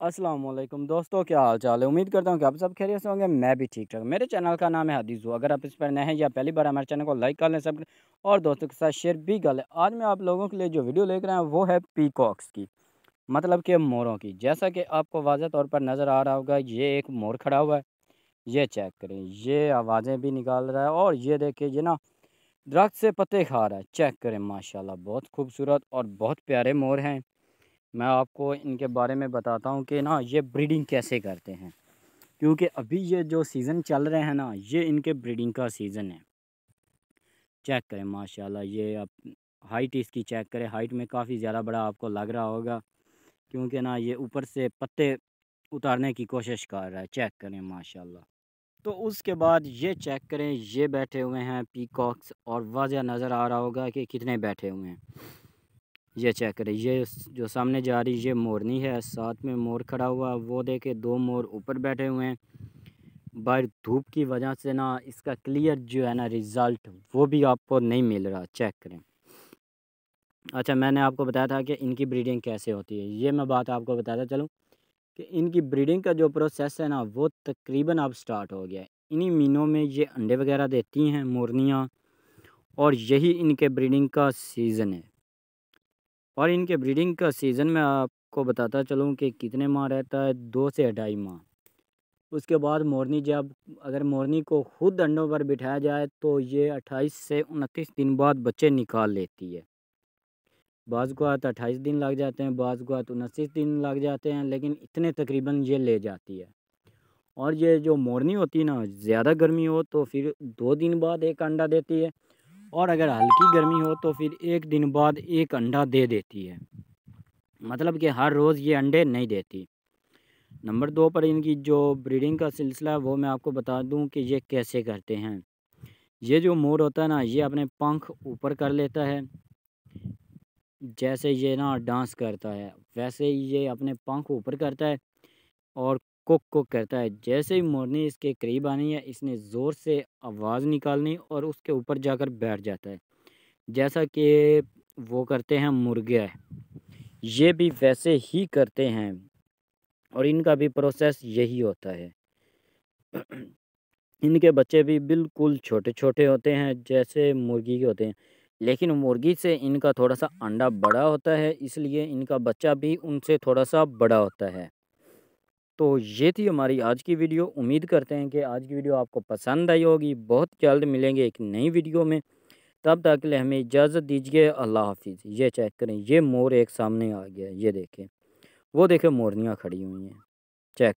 अस्सलाम वालेकुम दोस्तों, क्या हाल चाल है। उम्मीद करता हूँ कि आप सब खैरियत से होंगे। मैं भी ठीक ठाक। मेरे चैनल का नाम है हदीज़। अगर आप इस पर नए हैं या पहली बार हमारे चैनल को लाइक कर लें सब और दोस्तों के साथ शेयर भी कर लें। आज मैं आप लोगों के लिए जो वीडियो लेकर आया हूँ वो है पीकॉक्स की, मतलब कि मोरों की। जैसा कि आपको वाज़ह तौर पर नज़र आ रहा होगा, ये एक मोर खड़ा हुआ है। ये चेक करें, ये आवाज़ें भी निकाल रहा है और ये देखिए ये ना दरख्त से पत्ते खा रहा है। चेक करें, माशाल्लाह बहुत खूबसूरत और बहुत प्यारे मोर हैं। मैं आपको इनके बारे में बताता हूँ कि ना ये ब्रीडिंग कैसे करते हैं, क्योंकि अभी ये जो सीज़न चल रहे हैं ना, ये इनके ब्रीडिंग का सीज़न है। चेक करें माशाल्लाह, ये आप हाइट इसकी चेक करें। हाइट में काफ़ी ज़्यादा बड़ा आपको लग रहा होगा, क्योंकि ना ये ऊपर से पत्ते उतारने की कोशिश कर रहा है। चेक करें माशाल्लाह। तो उसके बाद ये चेक करें, ये बैठे हुए हैं पीकॉक्स और वाज़ह नज़र आ रहा होगा कि कितने बैठे हुए हैं। ये चेक करें, ये जो सामने जा रही ये मोरनी है, साथ में मोर खड़ा हुआ। वो देखे दो मोर ऊपर बैठे हुए हैं। बाहर धूप की वजह से ना इसका क्लियर जो है ना रिज़ल्ट वो भी आपको नहीं मिल रहा। चेक करें। अच्छा, मैंने आपको बताया था कि इनकी ब्रीडिंग कैसे होती है। ये मैं बात आपको बताता चलूँ कि इनकी ब्रीडिंग का जो प्रोसेस है ना वो तकरीबन अब स्टार्ट हो गया है। इन्हीं महीनों में ये अंडे वगैरह देती हैं मोरनियाँ, और यही इनके ब्रीडिंग का सीज़न है। और इनके ब्रीडिंग का सीज़न मैं आपको बताता चलूँ कि कितने माह रहता है, 2 से ढाई माह। उसके बाद मोरनी जब अगर मोरनी को खुद अंडों पर बिठाया जाए तो ये 28 से 29 दिन बाद बच्चे निकाल लेती है। बाज़ औक़ात 28 दिन लग जाते हैं, बाज़ औक़ात 29 दिन लग जाते हैं, लेकिन इतने तकरीबन ये ले जाती है। और ये जो मोरनी होती है ना, ज़्यादा गर्मी हो तो फिर 2 दिन बाद 1 अंडा देती है, और अगर हल्की गर्मी हो तो फिर 1 दिन बाद 1 अंडा दे देती है। मतलब कि हर रोज़ ये अंडे नहीं देती। नंबर 2 पर इनकी जो ब्रीडिंग का सिलसिला है वो मैं आपको बता दूं कि ये कैसे करते हैं। ये जो मोर होता है ना, ये अपने पंख ऊपर कर लेता है। जैसे ये ना डांस करता है वैसे ही ये अपने पंख ऊपर करता है और कुक कुक करता है। जैसे ही मोरनी इसके करीब आनी है, इसने ज़ोर से आवाज़ निकालनी और उसके ऊपर जाकर बैठ जाता है, जैसा कि वो करते हैं मुर्गे। ये भी वैसे ही करते हैं और इनका भी प्रोसेस यही होता है। इनके बच्चे भी बिल्कुल छोटे-छोटे होते हैं जैसे मुर्गी के होते हैं, लेकिन मुर्गी से इनका थोड़ा-सा अंडा बड़ा होता है, इसलिए इनका बच्चा भी उनसे थोड़ा-सा बड़ा होता है। तो ये थी हमारी आज की वीडियो। उम्मीद करते हैं कि आज की वीडियो आपको पसंद आई होगी। बहुत जल्द मिलेंगे एक नई वीडियो में, तब तक के लिए हमें इजाज़त दीजिए। अल्लाह हाफ़िज़। ये चेक करें, ये मोर एक सामने आ गया है, ये देखें। वो देखें मोरनियाँ खड़ी हुई हैं। चेक